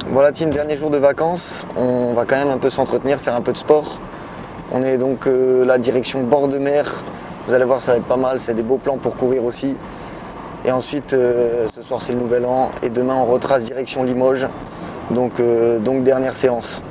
Voilà team, dernier jour de vacances, on va quand même un peu s'entretenir, faire un peu de sport. On est donc la direction bord de mer, vous allez voir ça va être pas mal, c'est des beaux plans pour courir aussi. Et ensuite ce soir c'est le nouvel an et demain on retrace direction Limoges, donc dernière séance.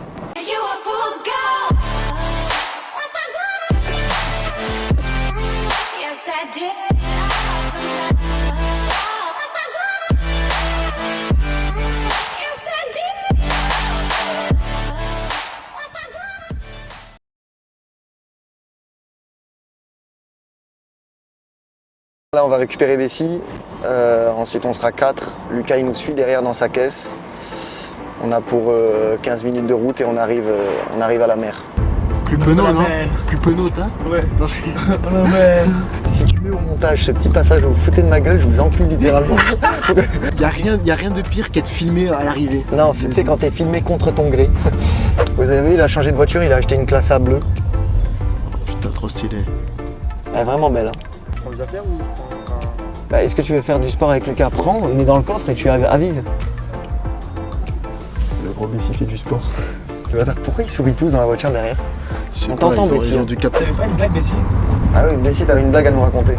Là on va récupérer Bessie, ensuite on sera 4, Lucas il nous suit derrière dans sa caisse. On a pour 15 minutes de route et on arrive à la mer. Plus penaud, non? Plus penaud, hein? Ouais. Si tu mets au montage ce petit passage où vous foutez de ma gueule, je vous encule littéralement. Y a rien de pire qu'être filmé à l'arrivée. Non, tu sais quand t'es filmé contre ton gré. Vous avez vu, il a changé de voiture, il a acheté une classe A bleue. Putain, trop stylé. Elle est vraiment belle. Hein. Tu prends des affaires ou Bah, est-ce que tu veux faire du sport avec Lucas? Prends, mets dans le coffre et tu avises. Le gros Bessie fait du sport. Pourquoi ils sourient tous dans la voiture derrière? On t'entend Bessie. Ils ont du capter. T'avais pas une blague, Bessie? Ah oui, Bessie, t'avais une blague à nous raconter.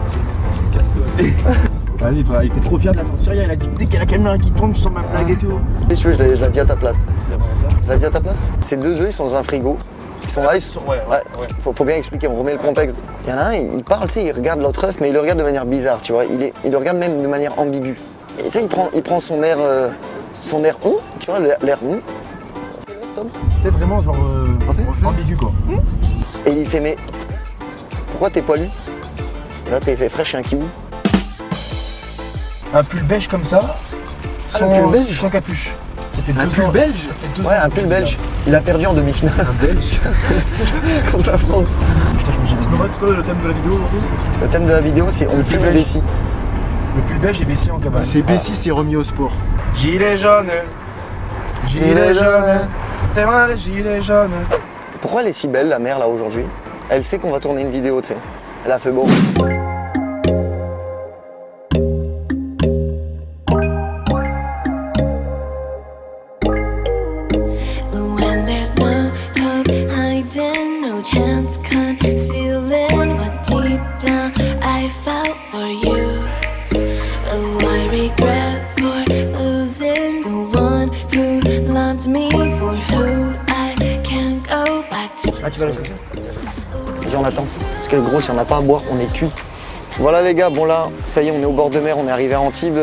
Vas-y, il était trop fier de la sortir hier, il a dit dès qu'il y a la caméra qui tombe sur ma blague et tout. Si tu veux, je l'ai dit à ta place. Je l'ai dit à ta place? Ces deux œufs, ils sont dans un frigo. Ils sont là, Ouais. Faut bien expliquer, on remet le contexte. Il y en a un, il parle, tu sais, il regarde l'autre œuf, mais il le regarde de manière bizarre, tu vois. Il le regarde même de manière ambiguë. Et tu sais, il prend son air on, tu vois, l'air on. C'est vraiment genre ambigu quoi. Et il fait, mais pourquoi t'es poilu? Et l'autre, il fait, frère, je suis un kiwi. Un pull beige comme ça, Un pull belge? sans capuche. Un pull belge? Ouais, un pull belge. Il a perdu en demi-finale. Un belge? Contre la France. Putain, je me suis dit, c'est quoi le thème de la vidéo aujourd'hui? Le thème de la vidéo, c'est on filme belge. Bessie. Le pull beige et Bessie en cabane. C'est Bessie, c'est remis au sport. Gilet jaune, gilet jaune, t'es mal, gilet jaune. Pourquoi elle est si belle, la mère, là, aujourd'hui? Elle sait qu'on va tourner une vidéo, tu sais. Elle a fait beau. Ah, tu vas la chercher? Vas-y, on attend. Parce que gros, si on n'a pas à boire, on est cuit. Voilà les gars, bon là, ça y est, on est au bord de mer, on est arrivé à Antibes.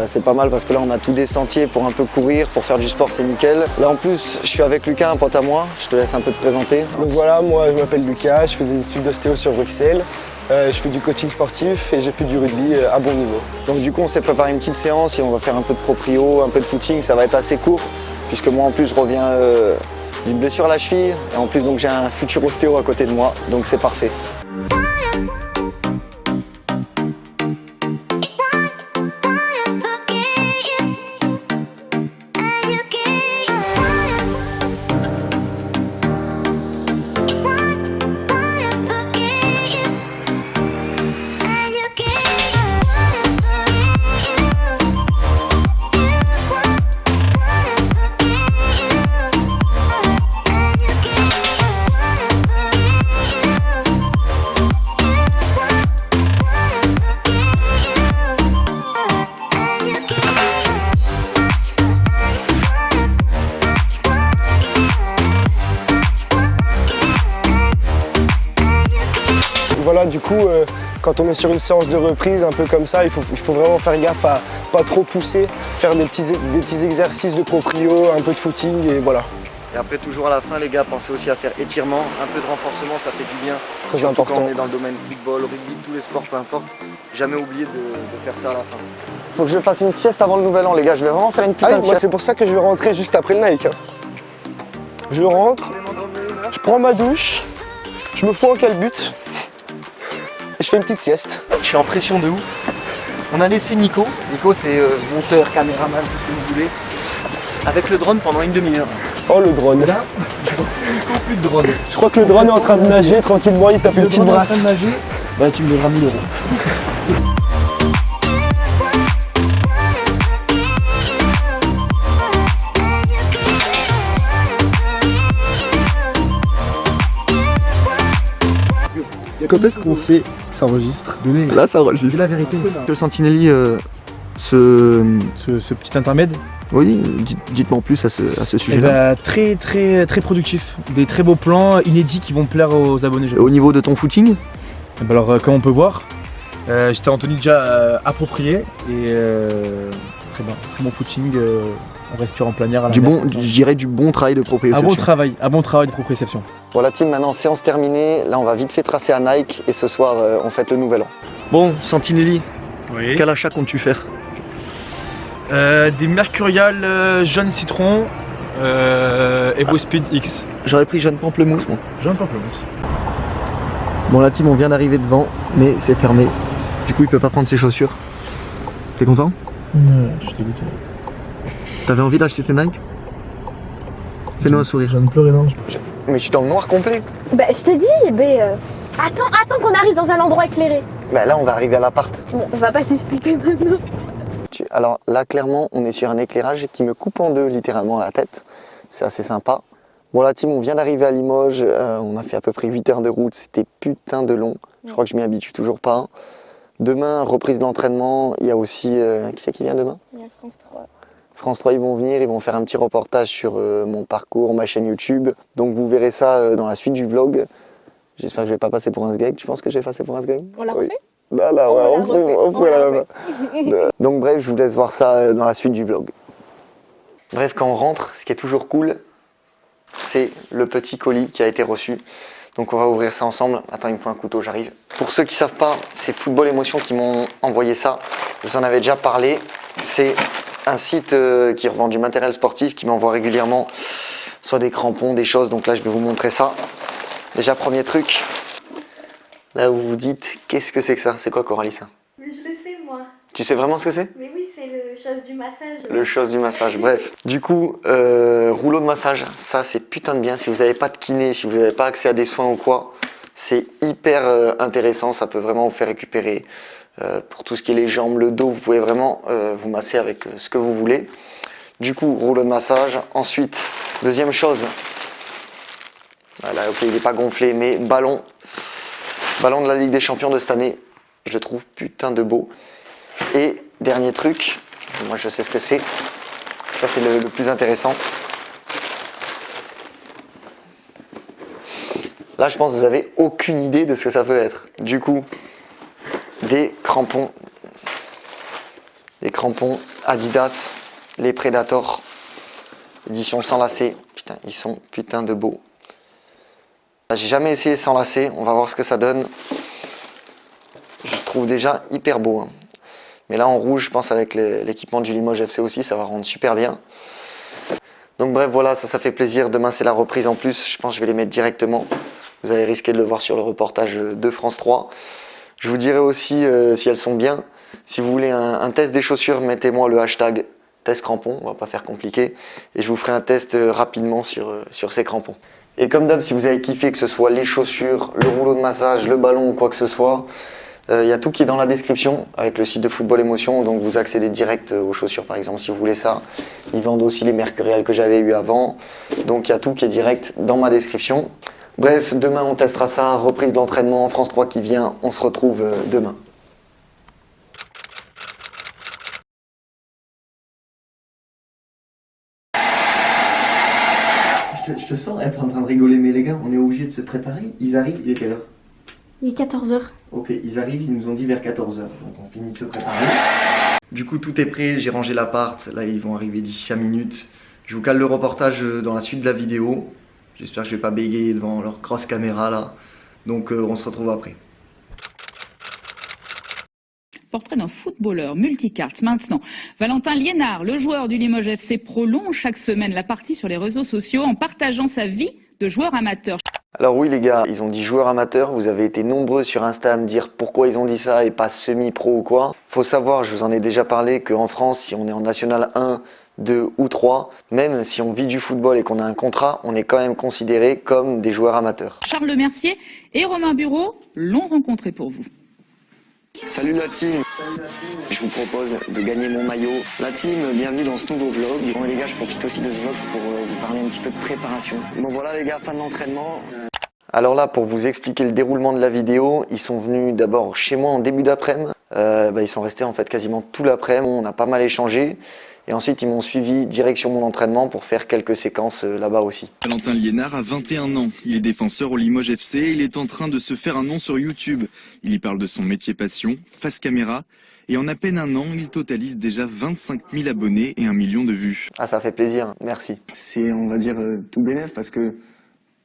C'est pas mal parce que là, on a tous des sentiers pour un peu courir, pour faire du sport, c'est nickel. Là, en plus, je suis avec Lucas, un pote à moi. Je te laisse un peu te présenter. Donc voilà, moi je m'appelle Lucas, je fais des études d'ostéo sur Bruxelles, je fais du coaching sportif et j'ai fait du rugby à bon niveau. Donc du coup, on s'est préparé une petite séance et on va faire un peu de proprio, un peu de footing. Ça va être assez court puisque moi, en plus, je reviens d'une blessure à la cheville. Et en plus, donc j'ai un futur ostéo à côté de moi, donc c'est parfait. Voilà, du coup, quand on est sur une séance de reprise, un peu comme ça, il faut vraiment faire gaffe à pas trop pousser, faire des petits exercices de proprio, un peu de footing et voilà. Et après, toujours à la fin, les gars, pensez aussi à faire étirement, un peu de renforcement, ça fait du bien. Très Surtout important. quand on est dans le domaine football, rugby, tous les sports, peu importe. Jamais oublier de faire ça à la fin. Faut que je fasse une sieste avant le nouvel an, les gars. Je vais vraiment faire une putain Ah de oui, moi sieste. c'est pour ça que je vais rentrer juste après le Nike. Je rentre, je prends ma douche, je me fous en calbute et je fais une petite sieste. Je suis en pression de ouf. On a laissé Nico. Nico, c'est monteur, caméraman, tout ce que vous voulez. Avec le drone pendant une demi-heure. Oh le drone. Là, plus de drone. Je crois que le drone est en train de nager tranquillement, il se tape une petite brasse. Bah, tu me donneras 1000 euros. Quand est-ce qu'on sait que ça enregistre? Là, ça enregistre. Dis la vérité. Que Santinelli, Ce petit intermède, oui, dites-moi en plus à ce eh sujet-là. ben, très productif. Des très beaux plans inédits qui vont plaire aux abonnés. je Au pense. niveau de ton footing, Eh ben alors, comme on peut voir, j'étais en tenue déjà appropriée et très bon footing. On respire en plein air. À la je mer. dirais du bon travail de Un propriétaire. bon travail de proprioception. Bon, la team, maintenant, séance terminée. Là, on va vite fait tracer à Nike et ce soir, on fête le nouvel an. Bon, Santinelli, Oui. quel achat comptes-tu faire? Des Mercurial jaune citron Evo Speed X. J'aurais pris jeune pamplemousse, moi. Jaune pamplemousse. Bon, la team, on vient d'arriver devant, mais c'est fermé. Du coup, il peut pas prendre ses chaussures. T'es content? Je suis dégoûté. T'avais envie d'acheter tes Nike? Fais-nous un sourire. Je viens de pleurer, non? Mais je suis dans le noir complet. Bah, je te dis, attends qu'on arrive dans un endroit éclairé. Bah, là, on va arriver à l'appart. Bon, on va pas s'expliquer maintenant. Alors là, clairement, on est sur un éclairage qui me coupe en deux, littéralement, la tête. C'est assez sympa. Bon, la team, on vient d'arriver à Limoges. On a fait à peu près 8 heures de route. C'était putain de long. Je crois que je m'y habitue toujours pas. Demain, reprise d'entraînement. Il y a aussi... qui c'est qui vient demain? Il y a France 3. France 3, ils vont venir. Ils vont faire un petit reportage sur mon parcours, ma chaîne YouTube. Donc, vous verrez ça dans la suite du vlog. J'espère que je vais pas passer pour un sgeg. Tu penses que je vais passer pour un sgeg? On l'a Oui. refait? Là, ouais, On on l'a fait la refait. même. Donc bref, je vous laisse voir ça dans la suite du vlog. Bref, quand on rentre, ce qui est toujours cool, c'est le petit colis qui a été reçu. Donc on va ouvrir ça ensemble. Attends, il me faut un couteau, j'arrive. Pour ceux qui ne savent pas, c'est Football Émotion qui m'ont envoyé ça. Je vous en avais déjà parlé. C'est un site qui revend du matériel sportif, qui m'envoie régulièrement soit des crampons, des choses. Donc là, je vais vous montrer ça. Déjà, premier truc. Là, vous vous dites, qu'est-ce que c'est que ça? C'est quoi, Coralie, ça? Mais je le sais, moi. Tu sais vraiment ce que c'est? Mais oui, c'est le chose du massage. Le chose du massage, bref. Du coup, rouleau de massage, ça c'est putain de bien. Si vous n'avez pas de kiné, si vous n'avez pas accès à des soins ou quoi, c'est hyper intéressant. Ça peut vraiment vous faire récupérer pour tout ce qui est les jambes, le dos. Vous pouvez vraiment vous masser avec ce que vous voulez. Du coup, rouleau de massage. Ensuite, deuxième chose. Voilà, ok, il n'est pas gonflé, mais ballon. Ballon de la Ligue des Champions de cette année. Je le trouve putain de beau. Et dernier truc, moi je sais ce que c'est. Ça c'est le plus intéressant. Là je pense que vous n'avez aucune idée de ce que ça peut être. Du coup, des crampons Adidas, les Predator, édition sans lacets. Putain, ils sont putain de beaux. J'ai jamais essayé sans lacets, on va voir ce que ça donne. Je trouve déjà hyper beau. Hein. Mais là en rouge, je pense avec l'équipement du Limoges FC aussi, ça va rendre super bien. Donc bref, voilà, ça fait plaisir. Demain c'est la reprise en plus, je pense que je vais les mettre directement. Vous allez risquer de le voir sur le reportage de France 3. Je vous dirai aussi si elles sont bien. Si vous voulez un test des chaussures, mettez-moi le hashtag test crampons, on va pas faire compliqué. Et je vous ferai un test rapidement sur ces crampons. Et comme d'hab, si vous avez kiffé, que ce soit les chaussures, le rouleau de massage, le ballon ou quoi que ce soit, il y a tout qui est dans la description avec le site de Football Émotion. Donc vous accédez direct aux chaussures par exemple si vous voulez ça. Ils vendent aussi les Mercurial que j'avais eu avant. Donc il y a tout qui est direct dans ma description. Bref, demain on testera ça. Reprise de l'entraînement, France 3 qui vient. On se retrouve demain. Je te sens être en train de rigoler, mais les gars, on est obligé de se préparer. Ils arrivent, il est quelle heure? Il est 14h. Ok, ils arrivent, ils nous ont dit vers 14h, donc on finit de se préparer. Du coup, tout est prêt, j'ai rangé l'appart, là ils vont arriver d'ici 5 minutes. Je vous cale le reportage dans la suite de la vidéo. J'espère que je vais pas bégayer devant leur grosse caméra là. Donc on se retrouve après. Portrait d'un footballeur multicarte maintenant. Valentin Liénard, le joueur du Limoges FC, prolonge chaque semaine la partie sur les réseaux sociaux en partageant sa vie de joueur amateur. Alors oui les gars, ils ont dit joueurs amateurs, vous avez été nombreux sur Insta à me dire pourquoi ils ont dit ça et pas semi-pro ou quoi. Faut savoir, je vous en ai déjà parlé, qu'en France, si on est en National 1, 2 ou 3, même si on vit du football et qu'on a un contrat, on est quand même considéré comme des joueurs amateurs. Charles Le Mercier et Romain Bureau l'ont rencontré pour vous. Salut la team. Je vous propose de gagner mon maillot. La team, bienvenue dans ce nouveau vlog. Bon les gars, je profite aussi de ce vlog pour vous parler un petit peu de préparation. Bon voilà les gars, fin de l'entraînement. Alors là, pour vous expliquer le déroulement de la vidéo, ils sont venus d'abord chez moi en début d'après-midi. Ils sont restés en fait quasiment tout l'après-midi, on a pas mal échangé. Et ensuite, ils m'ont suivi direction mon entraînement pour faire quelques séquences là-bas aussi. Valentin Liénard a 21 ans. Il est défenseur au Limoges FC et il est en train de se faire un nom sur YouTube. Il y parle de son métier passion, face caméra. Et en à peine un an, il totalise déjà 25 000 abonnés et 1 million de vues. Ah, ça fait plaisir, merci. C'est, on va dire, tout bénef parce que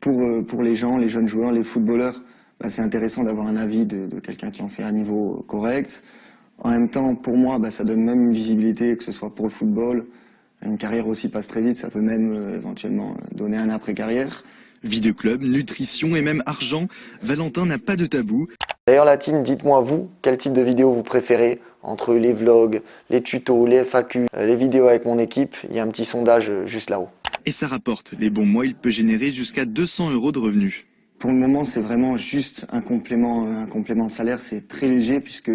pour les gens, les jeunes joueurs, les footballeurs, c'est intéressant d'avoir un avis de quelqu'un qui en fait un niveau correct. En même temps, pour moi, ça donne même une visibilité, que ce soit pour le football. Une carrière aussi passe très vite, ça peut même éventuellement donner un après-carrière. Vie de club, nutrition et même argent, Valentin n'a pas de tabou. D'ailleurs la team, dites-moi vous, quel type de vidéo vous préférez? Entre les vlogs, les tutos, les FAQ, les vidéos avec mon équipe, il y a un petit sondage juste là-haut. Et ça rapporte. Les bons mois, il peut générer jusqu'à 200 € de revenus. Pour le moment, c'est vraiment juste un complément de salaire, c'est très léger puisque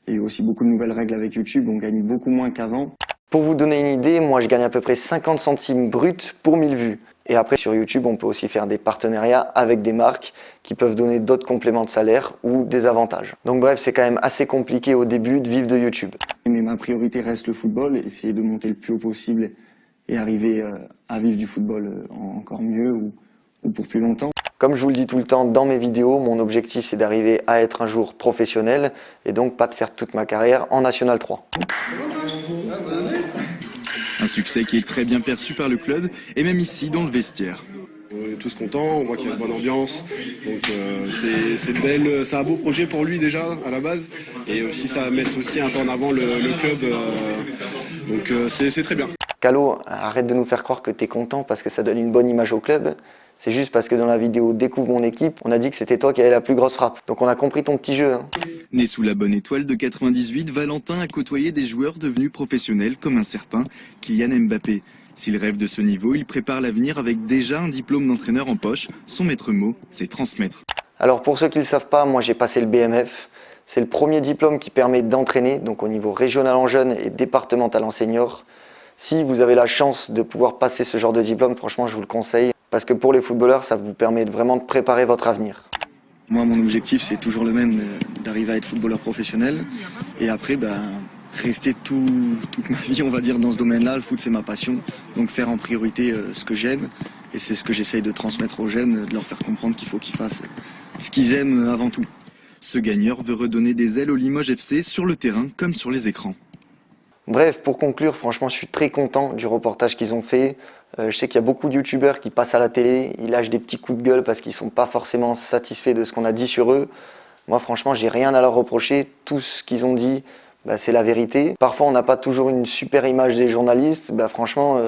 il y a aussi beaucoup de nouvelles règles avec YouTube, on gagne beaucoup moins qu'avant. Pour vous donner une idée, moi je gagne à peu près 50 centimes bruts pour 1000 vues. Et après sur YouTube, on peut aussi faire des partenariats avec des marques qui peuvent donner d'autres compléments de salaire ou des avantages. Donc bref, c'est quand même assez compliqué au début de vivre de YouTube. Mais ma priorité reste le football, essayer de monter le plus haut possible et arriver à vivre du football encore mieux ou pour plus longtemps. Comme je vous le dis tout le temps dans mes vidéos, mon objectif c'est d'arriver à être un jour professionnel et donc pas de faire toute ma carrière en National 3. Un succès qui est très bien perçu par le club et même ici dans le vestiaire. On est tous contents, on voit qu'il y a une bonne ambiance, donc c'est un beau projet pour lui déjà à la base et aussi ça va mettre aussi un peu en avant le club, donc c'est très bien. Calo, arrête de nous faire croire que t'es content parce que ça donne une bonne image au club. C'est juste parce que dans la vidéo Découvre mon équipe, on a dit que c'était toi qui avais la plus grosse frappe. Donc on a compris ton petit jeu. Né sous la bonne étoile de 98, Valentin a côtoyé des joueurs devenus professionnels comme un certain Kylian Mbappé. S'il rêve de ce niveau, il prépare l'avenir avec déjà un diplôme d'entraîneur en poche. Son maître mot, c'est transmettre. Alors pour ceux qui ne le savent pas, moi j'ai passé le BMF. C'est le premier diplôme qui permet d'entraîner, donc au niveau régional en jeune et départemental en senior. Si vous avez la chance de pouvoir passer ce genre de diplôme, franchement je vous le conseille. Parce que pour les footballeurs, ça vous permet vraiment de préparer votre avenir. Moi, mon objectif, c'est toujours le même, d'arriver à être footballeur professionnel. Et après, rester toute ma vie, on va dire, dans ce domaine-là. Le foot, c'est ma passion. Donc faire en priorité ce que j'aime. Et c'est ce que j'essaye de transmettre aux jeunes, de leur faire comprendre qu'il faut qu'ils fassent ce qu'ils aiment avant tout. Ce gagneur veut redonner des ailes au Limoges FC sur le terrain comme sur les écrans. Bref, pour conclure, franchement, je suis très content du reportage qu'ils ont fait. Je sais qu'il y a beaucoup de youtubeurs qui passent à la télé, ils lâchent des petits coups de gueule parce qu'ils ne sont pas forcément satisfaits de ce qu'on a dit sur eux. Moi, franchement, j'ai rien à leur reprocher. Tout ce qu'ils ont dit, c'est la vérité. Parfois, on n'a pas toujours une super image des journalistes. Franchement,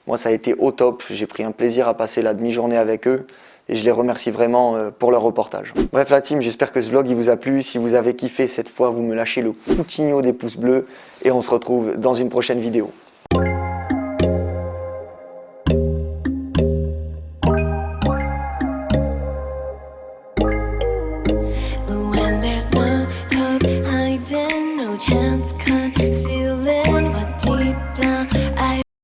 moi, ça a été au top. J'ai pris un plaisir à passer la demi-journée avec eux. Et je les remercie vraiment pour leur reportage. Bref la team, j'espère que ce vlog il vous a plu. Si vous avez kiffé cette fois, vous me lâchez le coutinho des pouces bleus. Et on se retrouve dans une prochaine vidéo.